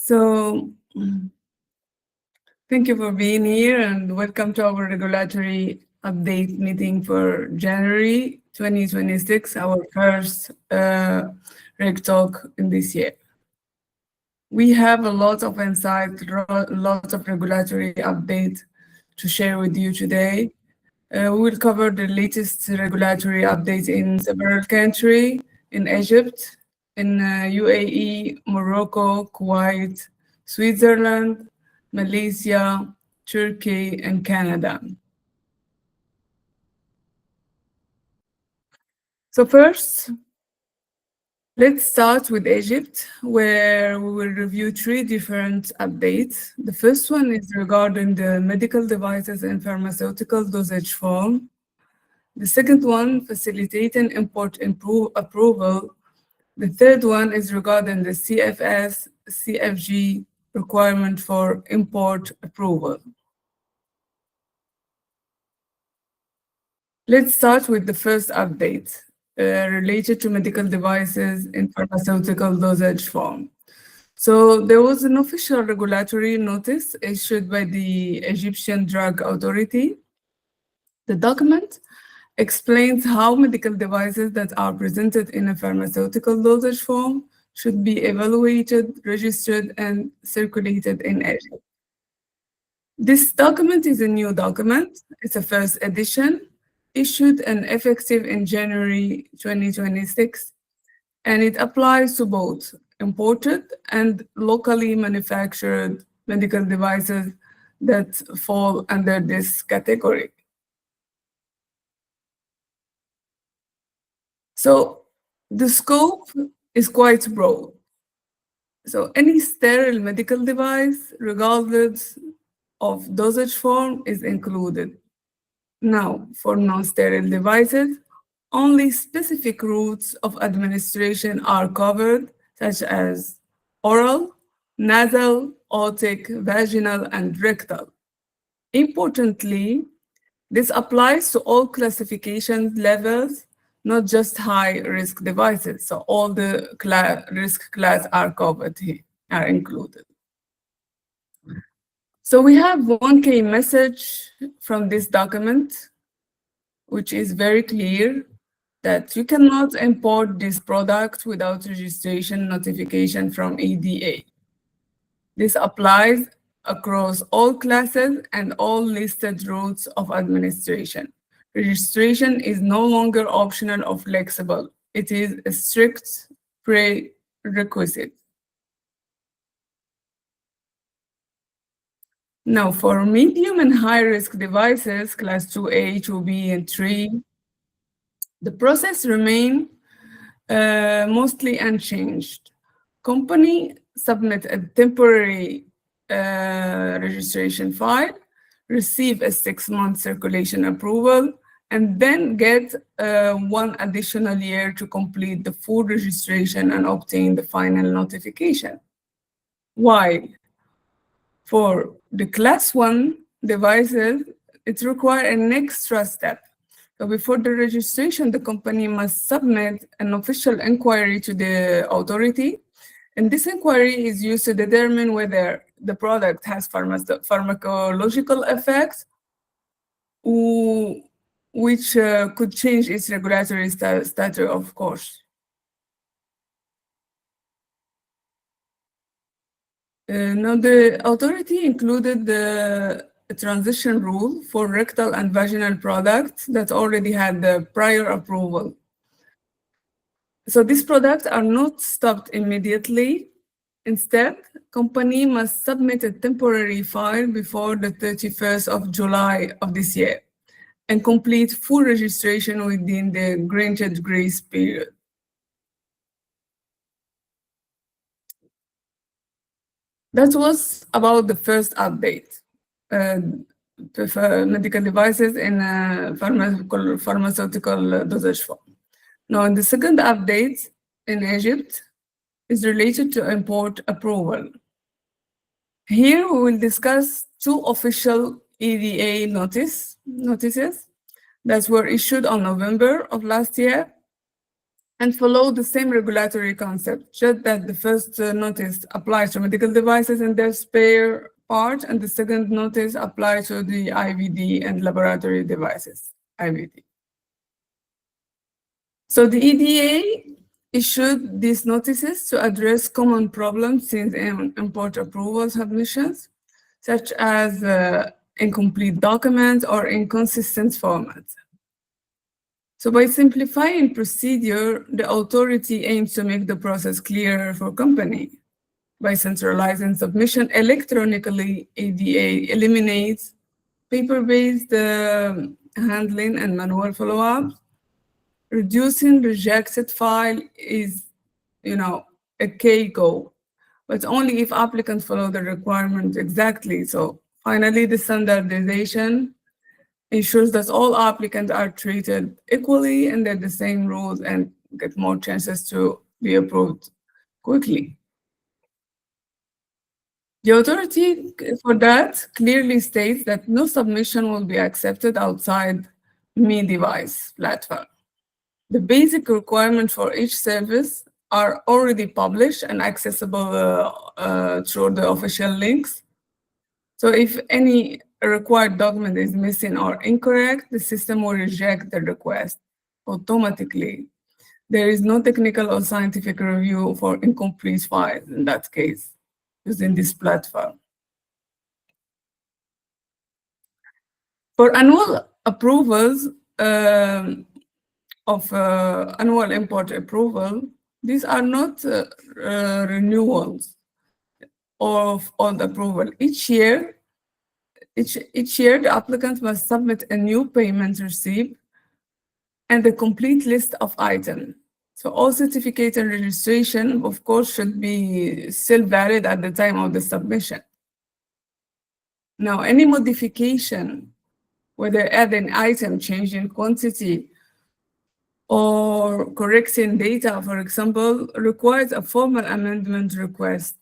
So, thank you for being here and welcome to our regulatory update meeting for January 2026, our first RegTalk in this year. We have a lot of insight, lots of regulatory updates to share with you today. We will cover the latest regulatory updates in several countries, in Egypt, in UAE, Morocco, Kuwait, Switzerland, Malaysia, Turkey, and Canada. So first, let's start with Egypt, where we will review three different updates. The first one is regarding the medical devices and pharmaceutical dosage form. The second one, facilitating import approval. The third one is regarding the CFS, CFG requirement for import approval. Let's start with the first update related to medical devices in pharmaceutical dosage form. So there was an official regulatory notice issued by the Egyptian Drug Authority. The document explains how medical devices that are presented in a pharmaceutical dosage form should be evaluated, registered, and circulated in Egypt. This document is a new document. It's a first edition, issued and effective in January 2026, and it applies to both imported and locally manufactured medical devices that fall under this category. So the scope is quite broad. So any sterile medical device, regardless of dosage form, is included. Now, for non-sterile devices, only specific routes of administration are covered, such as oral, nasal, otic, vaginal, and rectal. Importantly, this applies to all classification levels, not just high-risk devices. So all the risk class are covered here, are included. So we have one key message from this document, which is very clear that you cannot import this product without registration notification from EDA. This applies across all classes and all listed routes of administration. Registration is no longer optional or flexible. It is a strict prerequisite. Now, for medium and high-risk devices, class 2A, 2B, and 3, the process remains mostly unchanged. Company submit a temporary registration file, receive a 6-month circulation approval, and then get 1 additional year to complete the full registration and obtain the final notification. While for the class 1 devices, it requires an extra step. So before the registration, the company must submit an official inquiry to the authority. And this inquiry is used to determine whether the product has pharmacological effects, which could change its regulatory status, of course. Now, the authority included the transition rule for rectal and vaginal products that already had the prior approval. So these products are not stopped immediately. Instead, company must submit a temporary file before the 31st of July of this year and complete full registration within the granted grace period. That was about the first update, medical devices in pharmaceutical dosage form. Now, in the second update in Egypt is related to import approval. Here we will discuss 2 official EDA notices that were issued on November of last year. and follow the same regulatory concept, just that the first notice applies to medical devices and their spare part, and the second notice applies to the IVD and laboratory devices, IVD. So the EDA issued these notices to address common problems in import approval submissions, such as incomplete documents or inconsistent formats. So by simplifying procedure, the authority aims to make the process clearer for company. By centralizing submission electronically, EDA eliminates paper-based handling and manual follow-ups. Reducing rejected file is, a key goal, but only if applicants follow the requirements exactly. So finally, the standardization ensures that all applicants are treated equally under the same rules and get more chances to be approved quickly. The authority for that clearly states that no submission will be accepted outside device platform. The basic requirements for each service are already published and accessible through the official links. So if any required document is missing or incorrect, the system will reject the request automatically. There is no technical or scientific review for incomplete files in that case, using this platform. For annual approvals of annual import approval, these are not renewals of old approval. Each year, the applicant must submit a new payment receipt and a complete list of items. So all certificate and registration, of course, should be still valid at the time of the submission. Now, any modification, whether adding item, changing quantity, or correcting data, for example, requires a formal amendment request.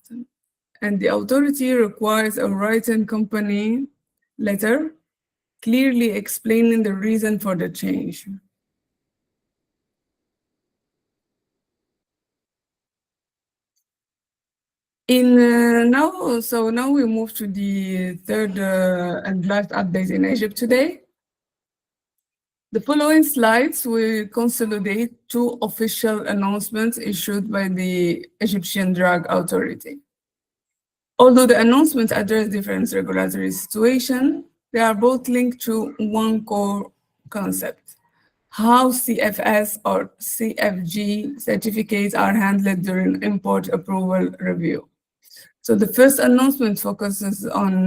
And the authority requires a written company letter clearly explaining the reason for the change. Now we move to the third and last update in Egypt today. The following slides will consolidate two official announcements issued by the Egyptian Drug Authority. Although the announcements address different regulatory situations, they are both linked to one core concept: how CFS or CFG certificates are handled during import approval review. So the first announcement focuses on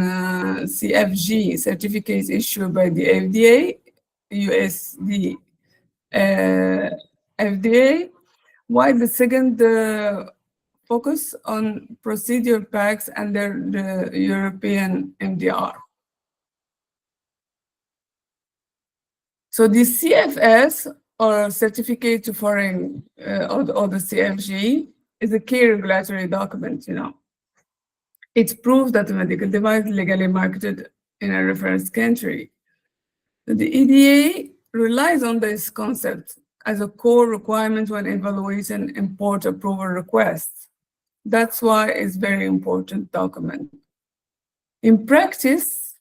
CFG certificates issued by the FDA, USD FDA, while the second focus on procedure packs under the European MDR. So the CFS, or Certificate to Foreign, or the CFG, is a key regulatory document, It proves that the medical device is legally marketed in a reference country. The EDA relies on this concept as a core requirement when evaluating import approval requests. That's why it's a very important document. In practice,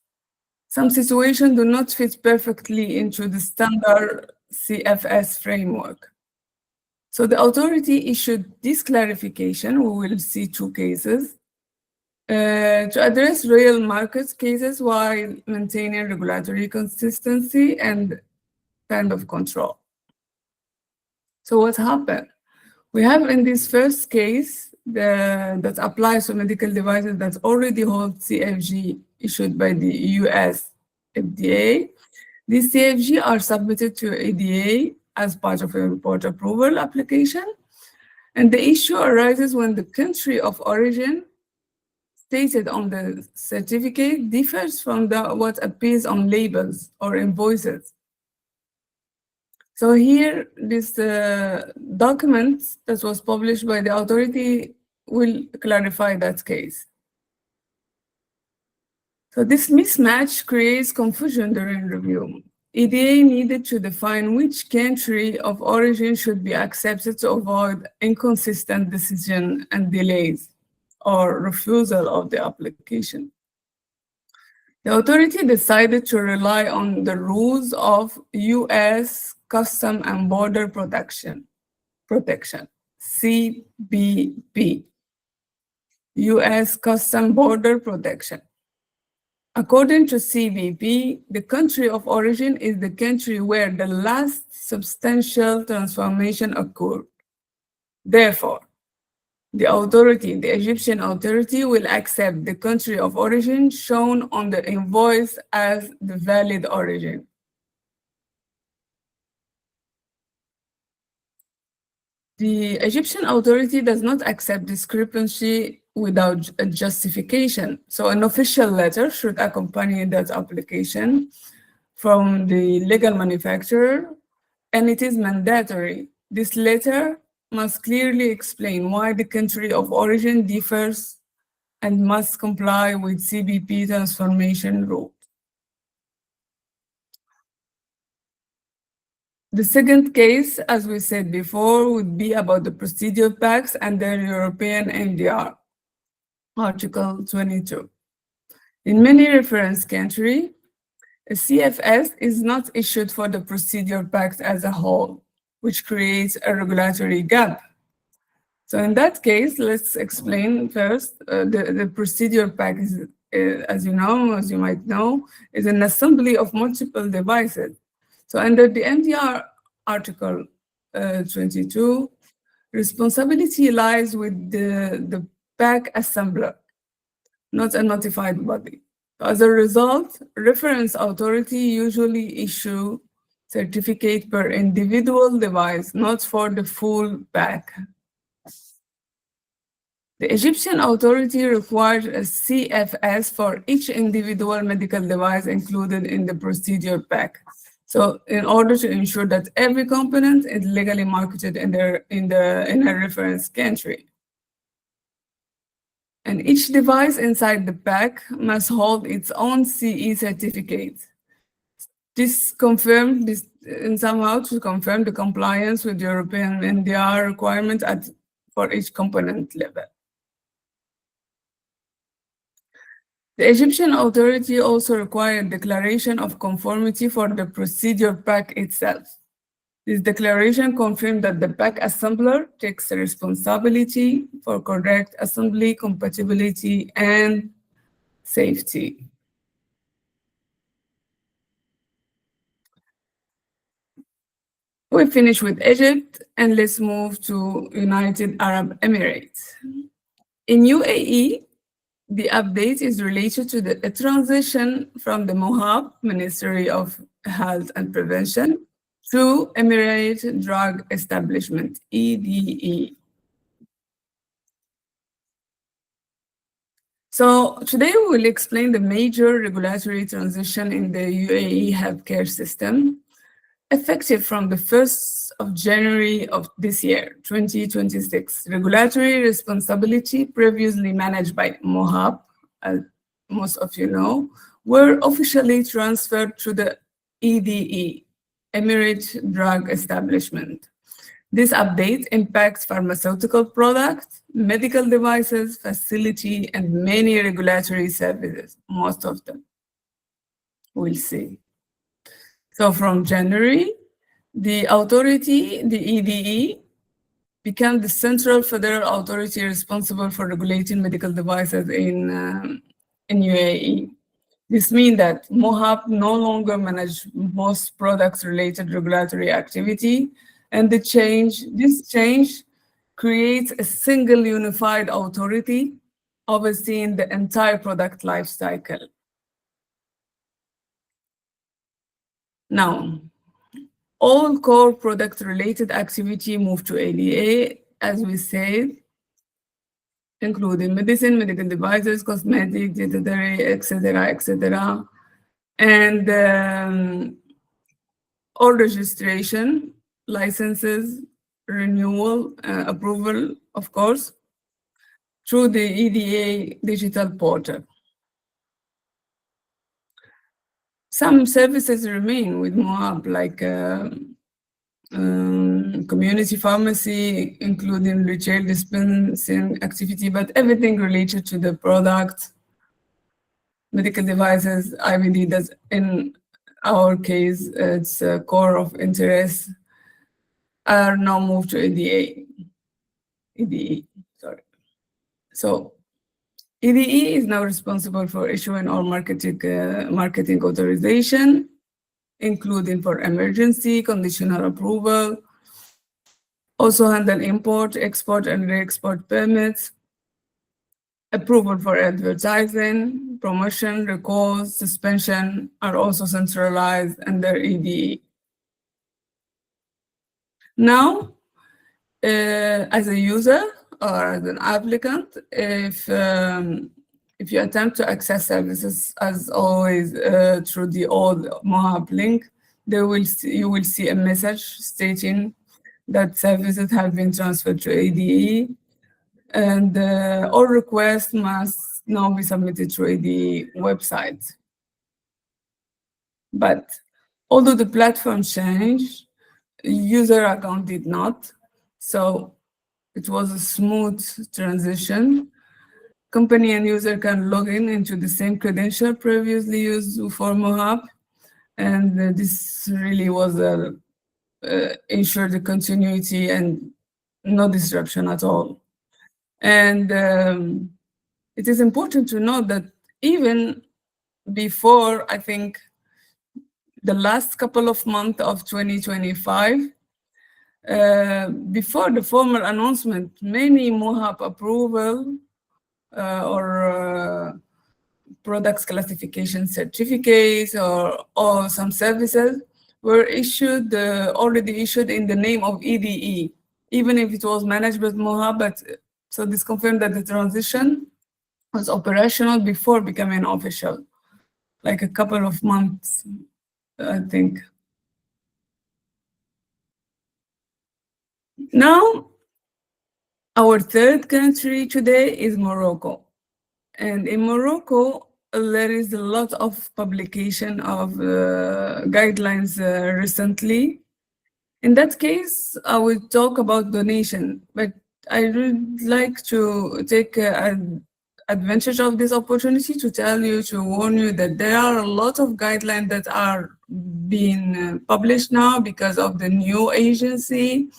some situations do not fit perfectly into the standard CFS framework. So the authority issued this clarification. We will see two cases to address real market cases while maintaining regulatory consistency and kind of control. So what happened? We have in this first case that applies to medical devices that already hold CFG issued by the US FDA. These CFG are submitted to ADA as part of an import approval application. And the issue arises when the country of origin stated on the certificate differs from what appears on labels or invoices. So here, this document that was published by the authority will clarify that case. So this mismatch creates confusion during review. EDA needed to define which country of origin should be accepted to avoid inconsistent decision and delays or refusal of the application. The authority decided to rely on the rules of U.S. Custom and Border Protection, CBP, U.S. Custom Border Protection. According to CBP, the country of origin is the country where the last substantial transformation occurred. Therefore, the Egyptian authority, will accept the country of origin shown on the invoice as the valid origin. The Egyptian authority does not accept discrepancy without a justification. So an official letter should accompany that application from the legal manufacturer, and it is mandatory. This letter must clearly explain why the country of origin differs and must comply with CBP transformation rule. The second case, as we said before, would be about the procedure packs and their European MDR, Article 22. In many reference countries, a CFS is not issued for the procedure packs as a whole, which creates a regulatory gap. So in that case, let's explain first, the procedure pack is, as you might know, is an assembly of multiple devices. So under the MDR Article 22, responsibility lies with the pack assembler, not a notified body. As a result, reference authority usually issue certificate per individual device, not for the full pack. The Egyptian authority requires a CFS for each individual medical device included in the procedure pack. So in order to ensure that every component is legally marketed in a reference country. And each device inside the pack must hold its own CE certificate. This somehow to confirm the compliance with European MDR requirements for each component level. The Egyptian authority also required declaration of conformity for the procedure pack itself. This declaration confirmed that the pack assembler takes the responsibility for correct assembly, compatibility, and safety. We finish with Egypt, and let's move to United Arab Emirates. In UAE, the update is related to the transition from the MoHAP, Ministry of Health and Prevention, to Emirate Drug Establishment, EDE. So today we will explain the major regulatory transition in the UAE healthcare system, effective from the 1st of January of this year, 2026. Regulatory responsibility previously managed by MoHAP, as most of you know, were officially transferred to the EDE, Emirate Drug Establishment. This update impacts pharmaceutical products, medical devices, facility, and many regulatory services, most of them. We'll see. So from January, the authority, the EDE, became the central federal authority responsible for regulating medical devices in UAE. This means that MoHAP no longer manages most products-related regulatory activity, and this change creates a single unified authority overseeing the entire product life cycle. Now, all core product-related activity move to ADA, as we said, including medicine, medical devices, cosmetics, dietary, etc., and all registration, licenses, renewal, approval, of course, through the EDA digital portal. Some services remain with MoHAP, like community pharmacy, including retail dispensing activity, but everything related to the product, medical devices, IVD, that's in our case, it's a core of interest, are now moved to EDE, sorry. So EDE is now responsible for issuing all marketing authorization, including for emergency, conditional approval, also handle import, export, and re-export permits, approval for advertising, promotion, recalls, suspension are also centralized under EDE. Now, as a user or as an applicant, if you attempt to access services, as always, through the old MoHAP link, you will see a message stating that services have been transferred to ADE, and all requests must now be submitted through ADE website. But although the platform changed, user account did not, so it was a smooth transition. Company and user can log in into the same credential previously used for MoHAP, and this really was ensured the continuity and no disruption at all. And it is important to note that even before, I think, the last couple of months of 2025, before the formal announcement, many MoHAP approval or products classification certificates or some services were issued, already issued in the name of EDE, even if it was managed by MoHAP. But so this confirmed that the transition was operational before becoming official, like a couple of months, I think. Now, our third country today is Morocco. And in Morocco, there is a lot of publication of guidelines recently. In that case, I will talk about donation, but I would like to take advantage of this opportunity to tell you, to warn you that there are a lot of guidelines that are being published now because of the new agency.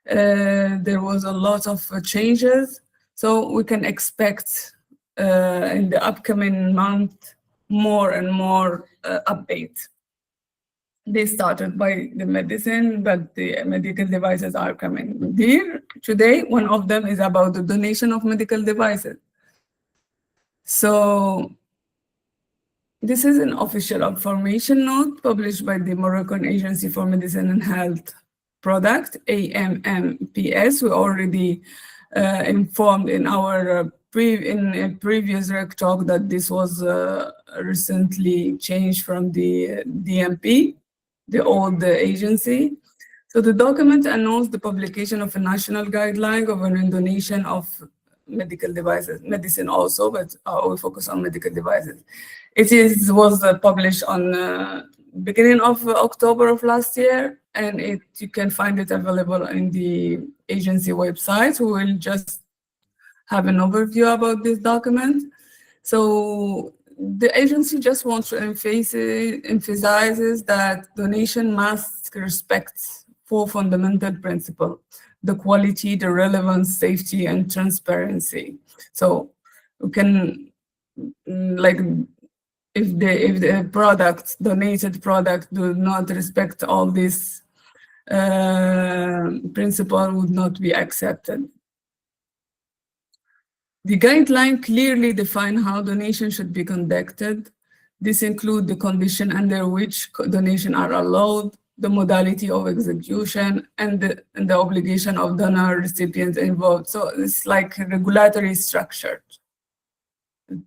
There was a lot of changes, so we can expect in the upcoming month more and more updates. They started by the medicine, but the medical devices are coming here today. One of them is about the donation of medical devices. So this is an official information note published by the Moroccan Agency for Medicine and Health Product, AMMPS. We already informed in our previous RegTalk that this was recently changed from the DMP, the old agency. So the document announced the publication of a national guideline governing donation of medical devices, medicine also, but we focus on medical devices. It was published on beginning of October of last year, and you can find it available in the agency website. We will just have an overview about this document. So the agency just wants to emphasizes that donation must respect four fundamental principles: the quality, the relevance, safety, and transparency. So we can, like, if the donated product do not respect all these principles, would not be accepted. The guideline clearly define how donation should be conducted. This includes the condition under which donation are allowed, the modality of execution, and the obligation of donor recipients involved. So it's like regulatory structure.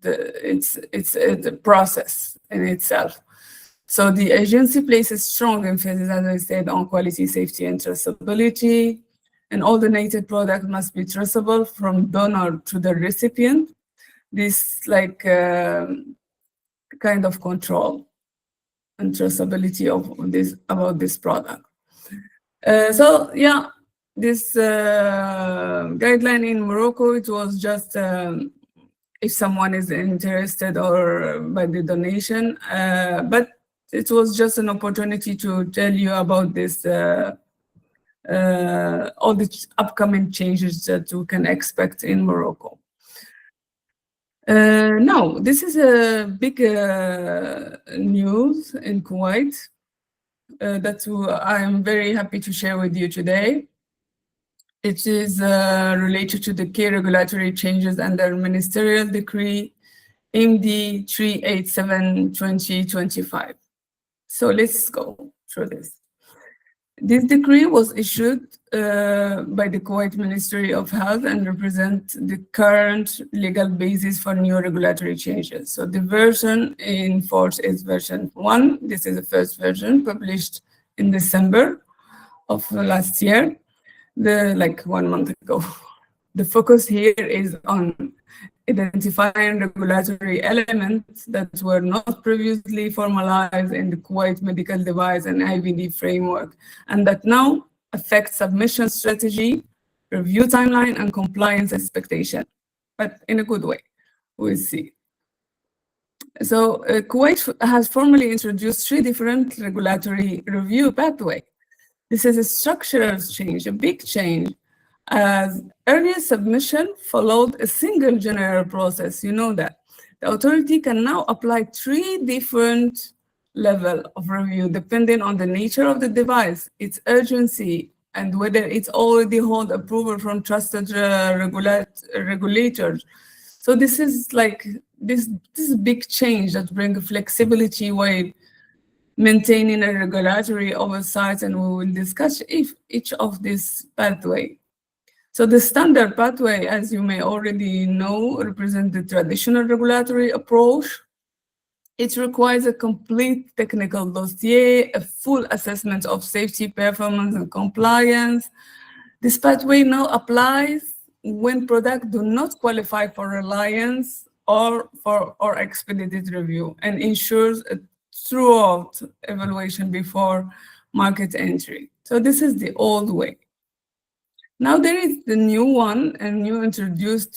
It's a process in itself. So the agency places strong emphasis, as I said, on quality, safety, and traceability. And all donated products must be traceable from donor to the recipient. This kind of control. and traceability of this about this product. So yeah, this guideline in Morocco, it was just if someone is interested or by the donation, but it was just an opportunity to tell you about this, all the upcoming changes that we can expect in Morocco. Now, this is a big news in Kuwait that I am very happy to share with you today. It is related to the key regulatory changes under Ministerial Decree MD 387/2025. So let's go through this. This decree was issued by the Kuwait Ministry of Health and represents the current legal basis for new regulatory changes. So the version in force is version 1. This is the first version published in December of last year, like 1 month ago. The focus here is on identifying regulatory elements that were not previously formalized in the Kuwait medical device and IVD framework, and that now affect submission strategy, review timeline, and compliance expectation, but in a good way, we'll see. So Kuwait has formally introduced 3 different regulatory review pathways. This is a structural change, a big change, as earlier submission followed a single general process. You know that. The authority can now apply 3 different levels of review depending on the nature of the device, its urgency, and whether it's already hold approval from trusted regulators. So this is like this big change that brings flexibility while maintaining a regulatory oversight, and we will discuss each of this pathway. So the standard pathway, as you may already know, represents the traditional regulatory approach. It requires a complete technical dossier, a full assessment of safety, performance, and compliance. This pathway now applies when products do not qualify for reliance or expedited review, and ensures a throughout evaluation before market entry. So this is the old way. Now there is the new one, a new introduced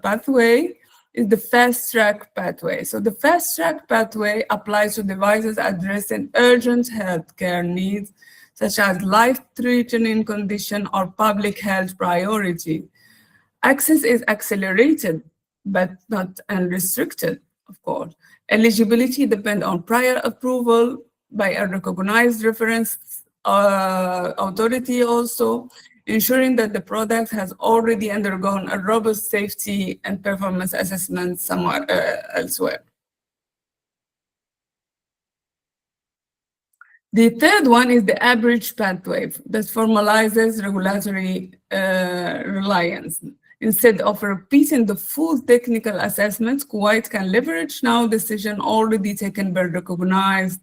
pathway is the fast track pathway. So the fast track pathway applies to devices addressing urgent healthcare needs, such as life-threatening condition or public health priority. Access is accelerated, but not unrestricted, of course. Eligibility depends on prior approval by a recognized reference authority also, ensuring that the product has already undergone a robust safety and performance assessment somewhere elsewhere. The third one is the average pathway that formalizes regulatory reliance. Instead of repeating the full technical assessment, Kuwait can leverage now decision already taken by recognized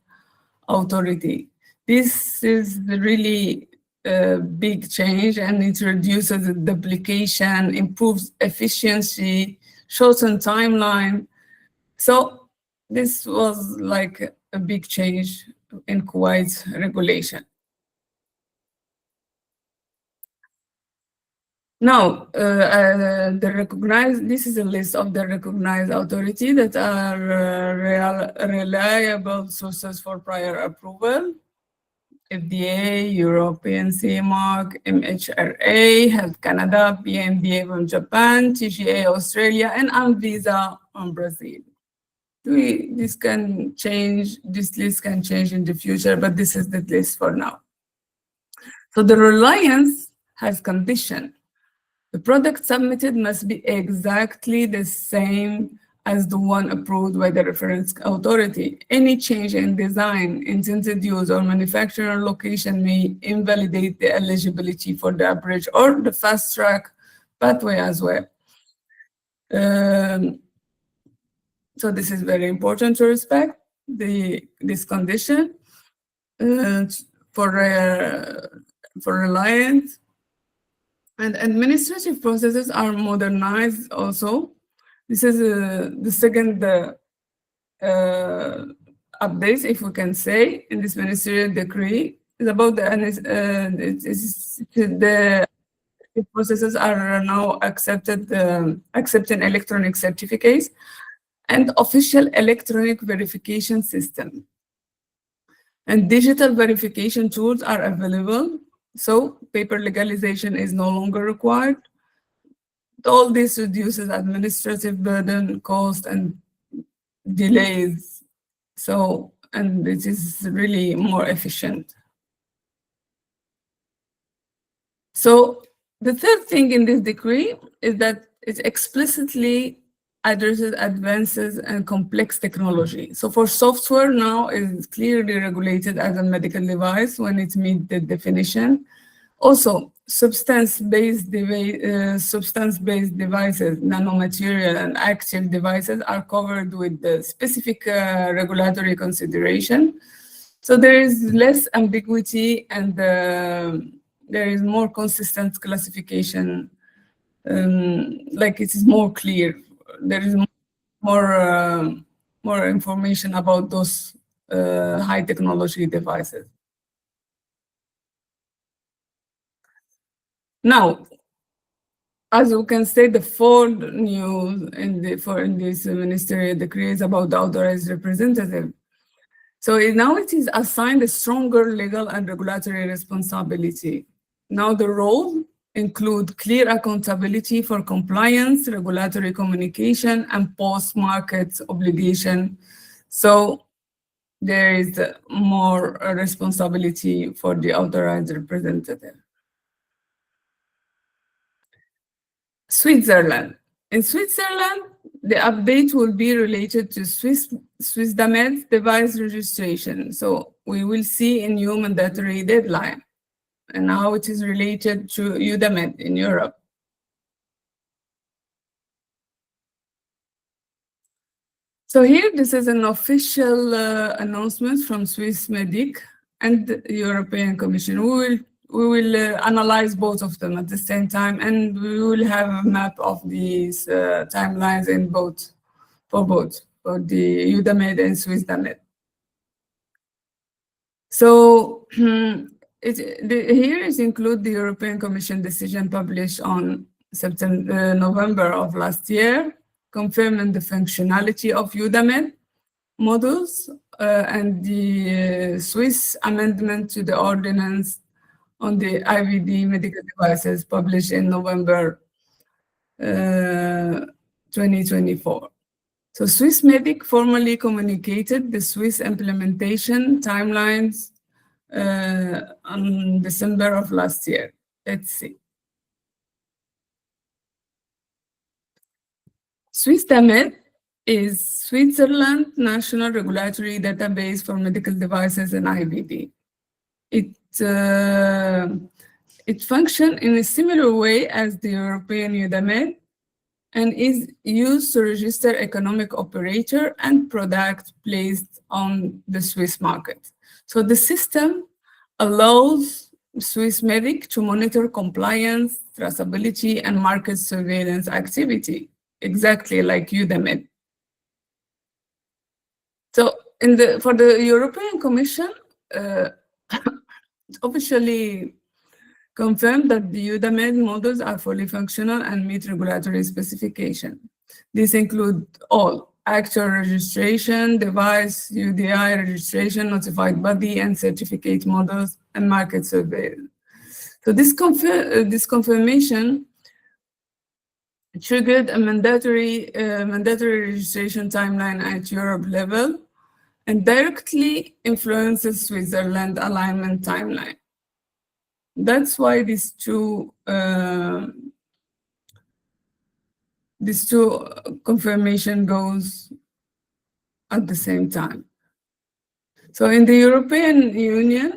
authority. This is really a big change and introduces duplication, improves efficiency, shortens timeline. So this was like a big change in Kuwait's regulation. Now, this is a list of the recognized authority that are reliable sources for prior approval. FDA, European CE mark, MHRA, Health Canada, PMDA from Japan, TGA Australia, and Anvisa from Brazil. This can change, this list can change in the future, but this is the list for now. So the reliance has condition. The product submitted must be exactly the same as the one approved by the reference authority. Any change in design, intended use, or manufacturer location may invalidate the eligibility for the average or the fast track pathway as well. So this is very important to respect this condition for reliance. And administrative processes are modernized also. This is the second updates, if we can say, in this ministerial decree is about the processes are now accepting electronic certificates and official electronic verification system. And digital verification tools are available, so paper legalization is no longer required. All this reduces administrative burden, cost, and delays. So, and it is really more efficient. So the third thing in this decree is that it explicitly addresses advances and complex technology. So for software now is clearly regulated as a medical device when it meets the definition. Also, substance-based devices, nanomaterial and active devices are covered with the specific regulatory consideration. So there is less ambiguity and there is more consistent classification, like it is more clear. There is more information about those high technology devices. Now, as you can say, the fourth news in this ministerial decree is about the authorized representative. So now it is assigned a stronger legal and regulatory responsibility. Now the role include clear accountability for compliance, regulatory communication, and post-market obligation. So there is more responsibility for the authorized representative. Switzerland. In Switzerland, the update will be related to Swissdamed device registration. So we will see a new mandatory deadline and how it is related to Udamed in Europe. So here, this is an official announcement from Swissmedic and the European Commission. We will analyze both of them at the same time, and we will have a map of these timelines in both, for the Udamed and Swissdamed. So here is include the European Commission decision published on November of last year, confirming the functionality of Udamed models and the Swiss amendment to the ordinance on the IVD medical devices published in November 2024. So Swissmedic formally communicated the Swiss implementation timelines on December of last year. Let's see. Swissdamed is Switzerland National Regulatory Database for Medical Devices and IVD. It functions in a similar way as the European Udamed and is used to register economic operator and product placed on the Swiss market. So the system allows Swissmedic to monitor compliance, traceability, and market surveillance activity, exactly like Udamed. So for the European Commission, officially confirmed that the Udamed models are fully functional and meet regulatory specification. These include all actual registration, device, UDI registration, notified body, and certificate models, and market surveillance. So this confirmation triggered a mandatory registration timeline at Europe level and directly influences Switzerland alignment timeline. That's why these two confirmation goes at the same time. So in the European Union,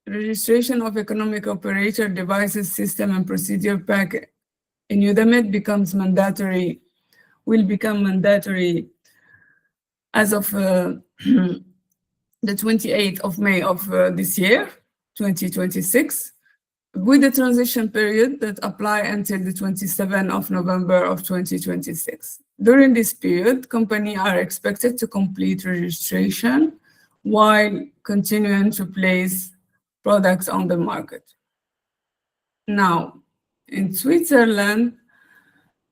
registration of economic operator devices, system, and procedure pack in Udamed will become mandatory as of the 28th of May of this year, 2026, with the transition period that apply until the 27th of November of 2026. During this period, companies are expected to complete registration while continuing to place products on the market. Now, in Switzerland,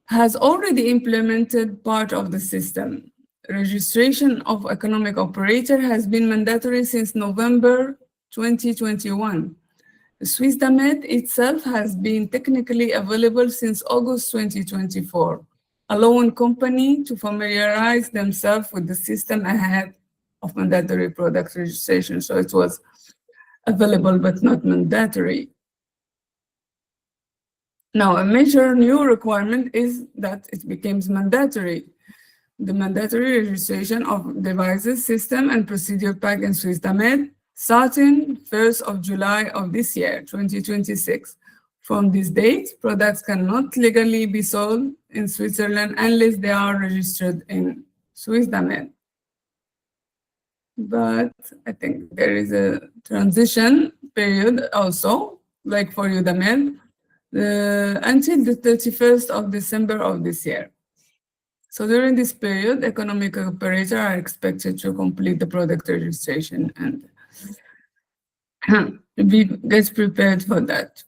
has already implemented part of the system. Registration of economic operator has been mandatory since November 2021. SwissDamed itself has been technically available since August 2024, allowing companies to familiarize themselves with the system ahead of mandatory product registration. So it was available but not mandatory. Now, a major new requirement is that it becomes mandatory. The mandatory registration of devices, system, and procedure pack in SwissDamed starting 1st of July of this year, 2026. From this date, products cannot legally be sold in Switzerland unless they are registered in SwissDamed. But I think there is a transition period also, like for Udemy, until the 31st of December of this year. So during this period, economic operators are expected to complete the product registration and get prepared for that.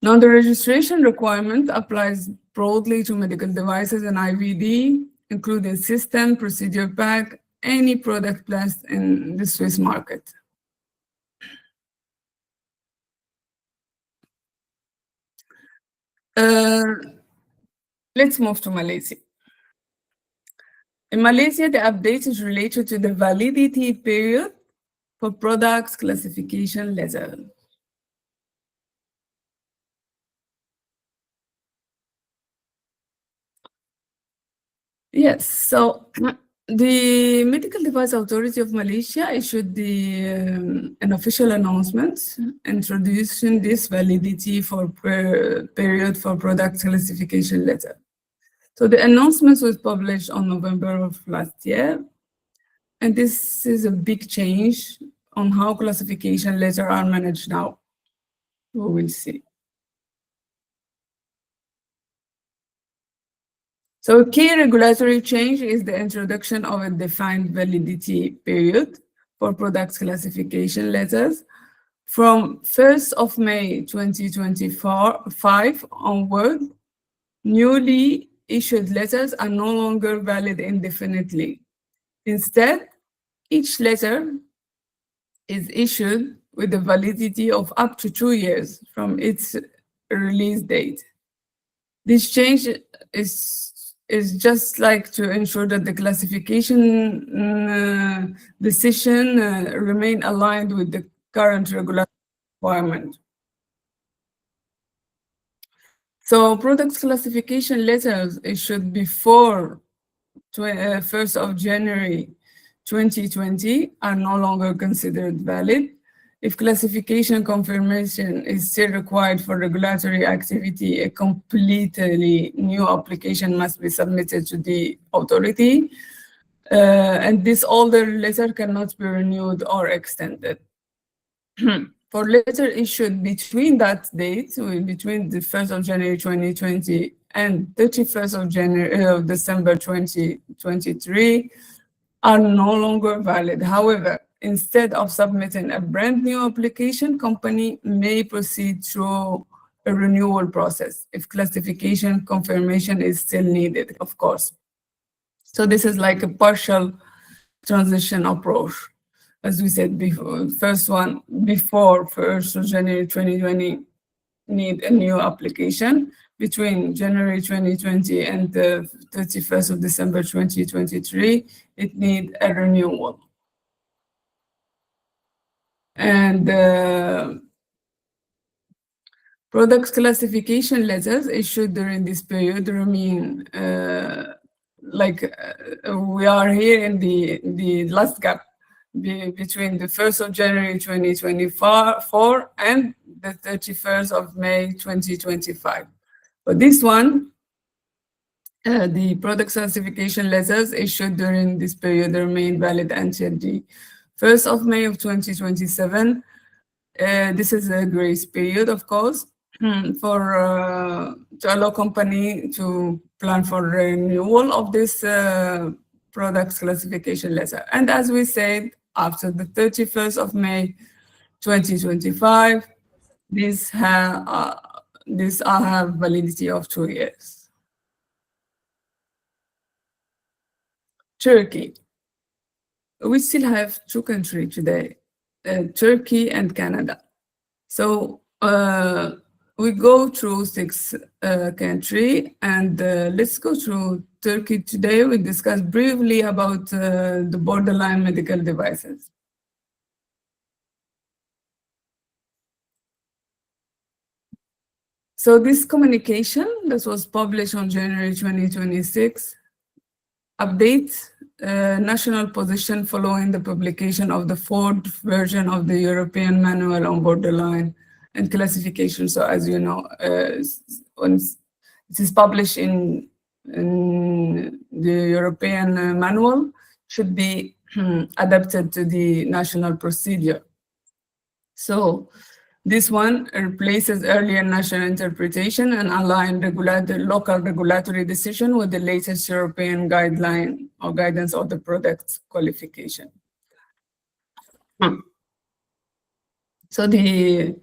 Now, the registration requirement applies broadly to medical devices and IVD, including system, procedure pack, any product placed in the Swiss market. Let's move to Malaysia. In Malaysia, the update is related to the validity period for products classification letter. Yes, so the Medical Device Authority of Malaysia issued an official announcement introducing this validity for period for product classification letter. So the announcement was published on November of last year, and this is a big change on how classification letters are managed now. We will see. So a key regulatory change is the introduction of a defined validity period for product classification letters. From 1st of May 2025 onward, newly issued letters are no longer valid indefinitely. Instead, each letter is issued with a validity of up to 2 years from its release date. This change is just like to ensure that the classification decision remain aligned with the current regulatory requirement. So products classification letters issued before 1st of January 2020 are no longer considered valid. If classification confirmation is still required for regulatory activity, a completely new application must be submitted to the authority, and this older letter cannot be renewed or extended. For letter issued between that date, between the 1st of January 2020 and 31st of December 2023, are no longer valid. However, instead of submitting a brand new application, company may proceed through a renewal process if classification confirmation is still needed, of course. So this is like a partial transition approach. As we said before, first one, before 1st of January 2020, need a new application. Between January 2020 and the 31st of December 2023, it needs a renewal. And product classification letters issued during this period remain we are here in the last gap between the 1st of January 2024 and the 31st of May 2025. But this one, the product classification letters issued during this period remain valid until the 1st of May of 2027. This is a grace period, of course, to allow company to plan for renewal of this products classification letter. And as we said, after the 31st of May 2025, these have validity of 2 years. Turkey. We still have 2 countries today, Turkey and Canada. So we go through 6 countries, and let's go through Turkey today. We discuss briefly about the borderline medical devices. So this communication that was published on January 2026 updates national position following the publication of the 4th version of the European Manual on Borderline and Classification. So as you know, once it is published in the European manual, should be adapted to the national procedure. So this one replaces earlier national interpretation and align local regulatory decision with the latest European guideline or guidance of the product qualification. So the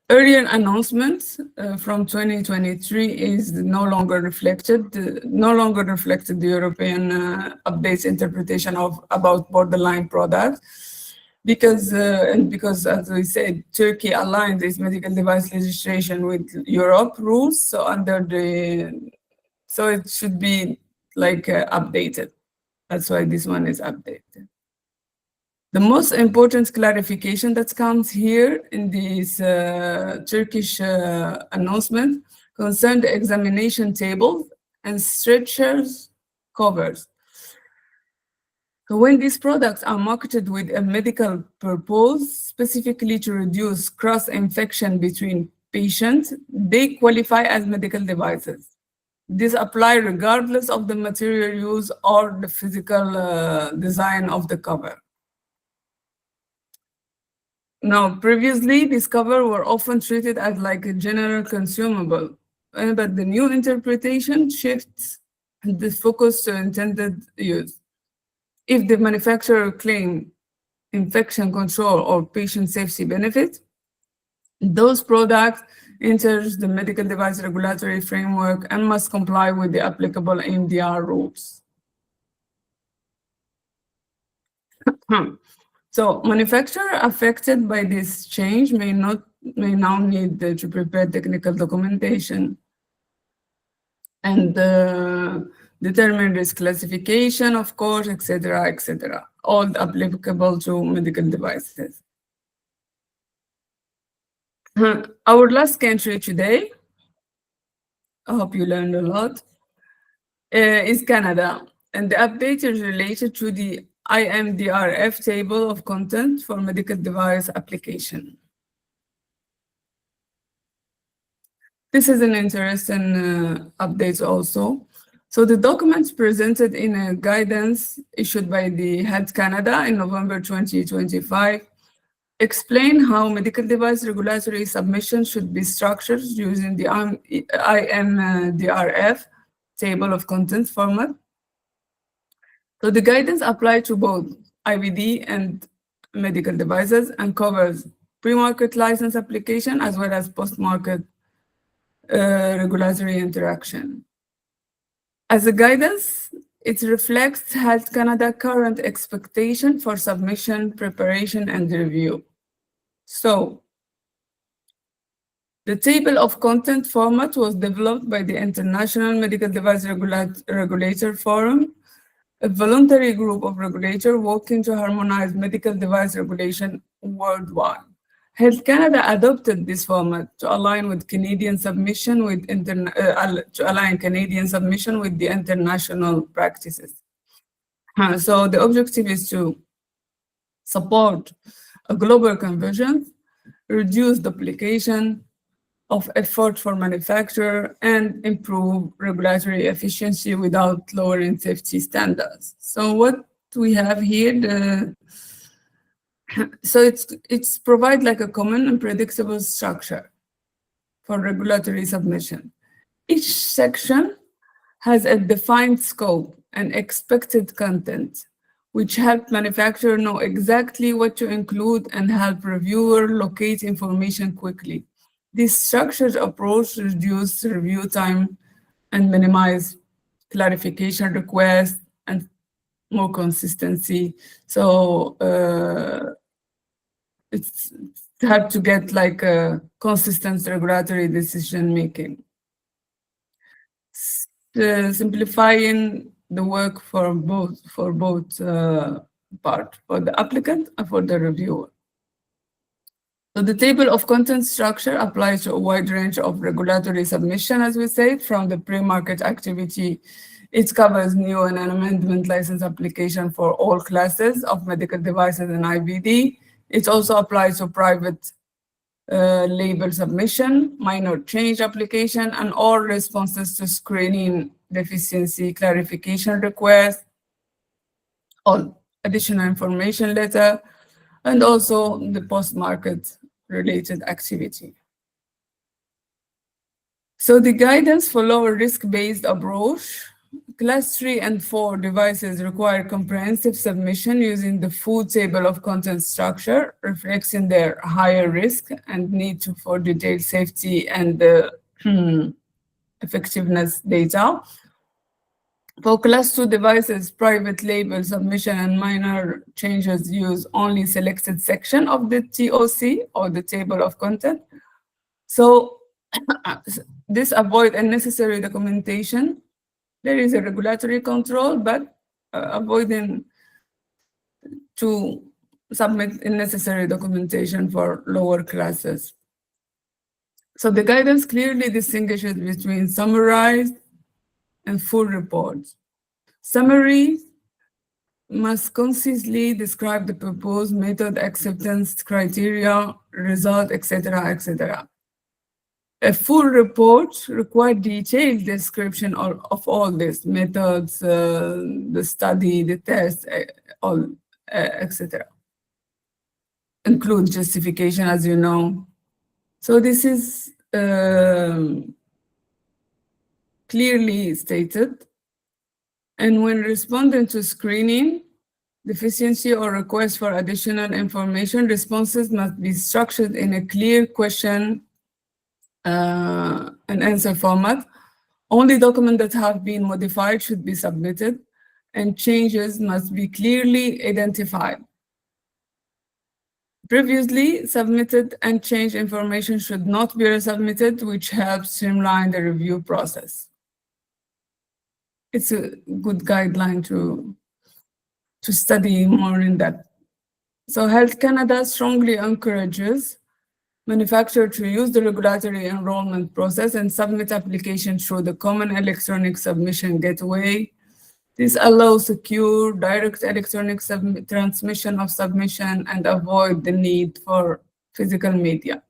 earlier announcements from 2023 is no longer reflected the European updates interpretation about borderline products. Because, as we said, Turkey aligned its medical device legislation with Europe rules, so it should be like updated. That's why this one is updated. The most important clarification that comes here in this Turkish announcement concerned the examination tables and stretchers covers. So when these products are marketed with a medical purpose, specifically to reduce cross-infection between patients, they qualify as medical devices. This applies regardless of the material used or the physical design of the cover. Now, previously, these covers were often treated as like a general consumable, but the new interpretation shifts the focus to intended use. If the manufacturer claims infection control or patient safety benefits, those products enter the medical device regulatory framework and must comply with the applicable MDR rules. So manufacturers affected by this change may now need to prepare technical documentation and determine risk classification, of course, etc., all applicable to medical devices. Our last country today, I hope you learned a lot, is Canada. And the update is related to the IMDRF table of content for medical device application. This is an interesting update also. So the documents presented in a guidance issued by the Health Canada in November 2025 explain how medical device regulatory submission should be structured using the IMDRF table of contents format. So the guidance applies to both IVD and medical devices and covers pre-market license application as well as post-market regulatory interaction. As a guidance, it reflects Health Canada's current expectation for submission, preparation, and review. So, the table of content format was developed by the International Medical Device Regulator Forum, a voluntary group of regulators working to harmonize medical device regulation worldwide. Health Canada adopted this format to align with Canadian submission with the international practices. So the objective is to support a global convergence, reduce duplication of effort for manufacturer, and improve regulatory efficiency without lowering safety standards. So what we have here, so it's provide like a common and predictable structure for regulatory submission. Each section has a defined scope and expected content, which help manufacturer know exactly what to include and help reviewer locate information quickly. This structured approach reduces review time and minimize clarification requests and more consistency. So it's hard to get like a consistent regulatory decision making. Simplifying the work for both part, for the applicant and for the reviewer. So the table of content structure applies to a wide range of regulatory submission, as we said, from the pre-market activity. It covers new and an amendment license application for all classes of medical devices and IVD. It also applies to private label submission, minor change application, and all responses to screening deficiency clarification requests, all additional information letter, and also the post-market related activity. So the guidance for lower risk-based approach, Class 3 and 4 devices require comprehensive submission using the full table of content structure, reflecting their higher risk and need for detailed safety and effectiveness data. For Class 2 devices, private label submission and minor changes use only selected section of the TOC or the table of content. So this avoids unnecessary documentation. There is a regulatory control, but avoiding to submit unnecessary documentation for lower classes. So the guidance clearly distinguishes between summarized and full reports. Summary must concisely describe the proposed method, acceptance criteria, result, etc., etc. A full report requires detailed description of all these methods, the study, the test, all, etc. Include justification, as you know. So this is clearly stated. And when responding to screening, deficiency or request for additional information, responses must be structured in a clear question and answer format. Only documents that have been modified should be submitted, and changes must be clearly identified. Previously submitted and changed information should not be resubmitted, which helps streamline the review process. It's a good guideline to study more in depth. So Health Canada strongly encourages manufacturers to use the regulatory enrollment process and submit applications through the common electronic submission gateway. This allows secure, direct electronic transmission of submission and avoid the need for physical media.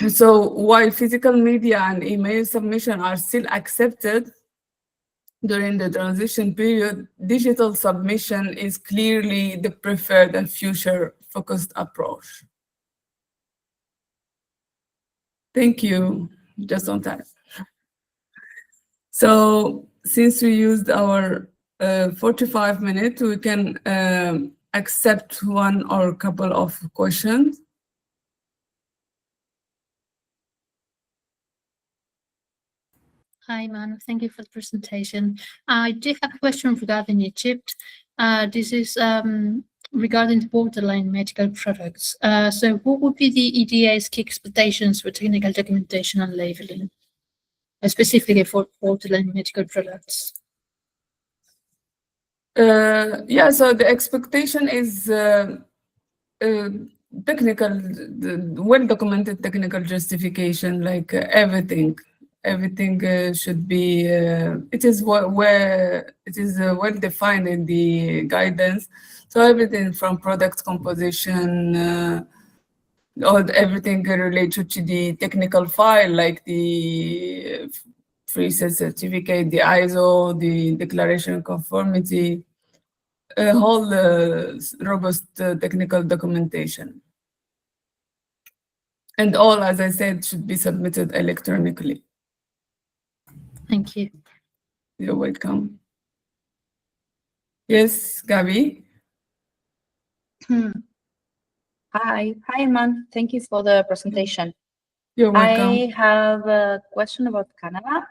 So while physical media and email submission are still accepted during the transition period, digital submission is clearly the preferred and future-focused approach. Thank you, just on time. So since we used our 45 minutes, we can accept one or a couple of questions. Hi, Manu. Thank you for the presentation. I do have a question regarding Egypt. This is regarding the borderline medical products. So what would be the EDA's key expectations for technical documentation and labeling, specifically for borderline medical products? Yeah, so the expectation is technical, well-documented technical justification, like everything should be, it is where it is well defined in the guidance. So everything from product composition, or everything related to the technical file, like the free set certificate, the ISO, the declaration of conformity, a whole robust technical documentation. And all, as I said, should be submitted electronically. Thank you. You're welcome. Yes, Gabi. Hi, Iman. Thank you for the presentation. You're welcome. I have a question about Canada.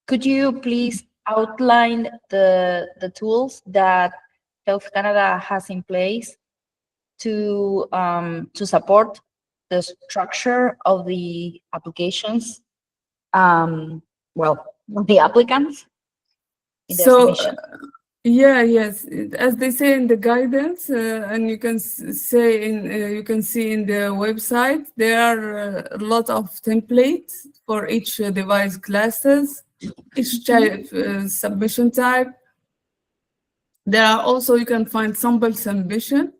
Could you please outline the tools that Health Canada has in place to support the structure of the applications? Well, the applicants in their So, submission. yes, as they say in the guidance, and you can say you can see in the website, there are a lot of templates for each device classes, each type, submission type. There are also, you can find sample submission,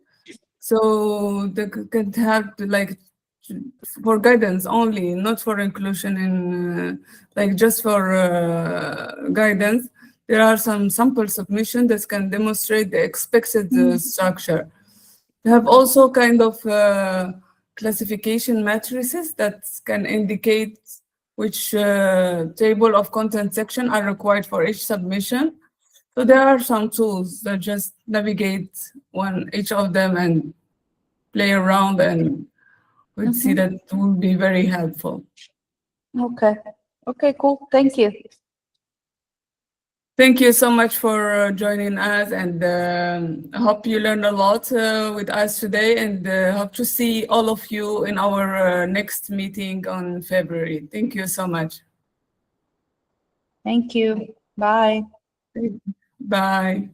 so they can have like for guidance only, not for inclusion in like just for guidance. There are some sample submission that can demonstrate the expected structure. We have also kind of classification matrices that can indicate which table of content section are required for each submission. So there are some tools that just navigate each of them and play around, and we'd see that would be very helpful. Okay. Okay, cool. Thank you. Thank you so much for joining us, and I hope you learned a lot with us today, and hope to see all of you in our next meeting on February. Thank you so much. Thank you. Bye. Bye.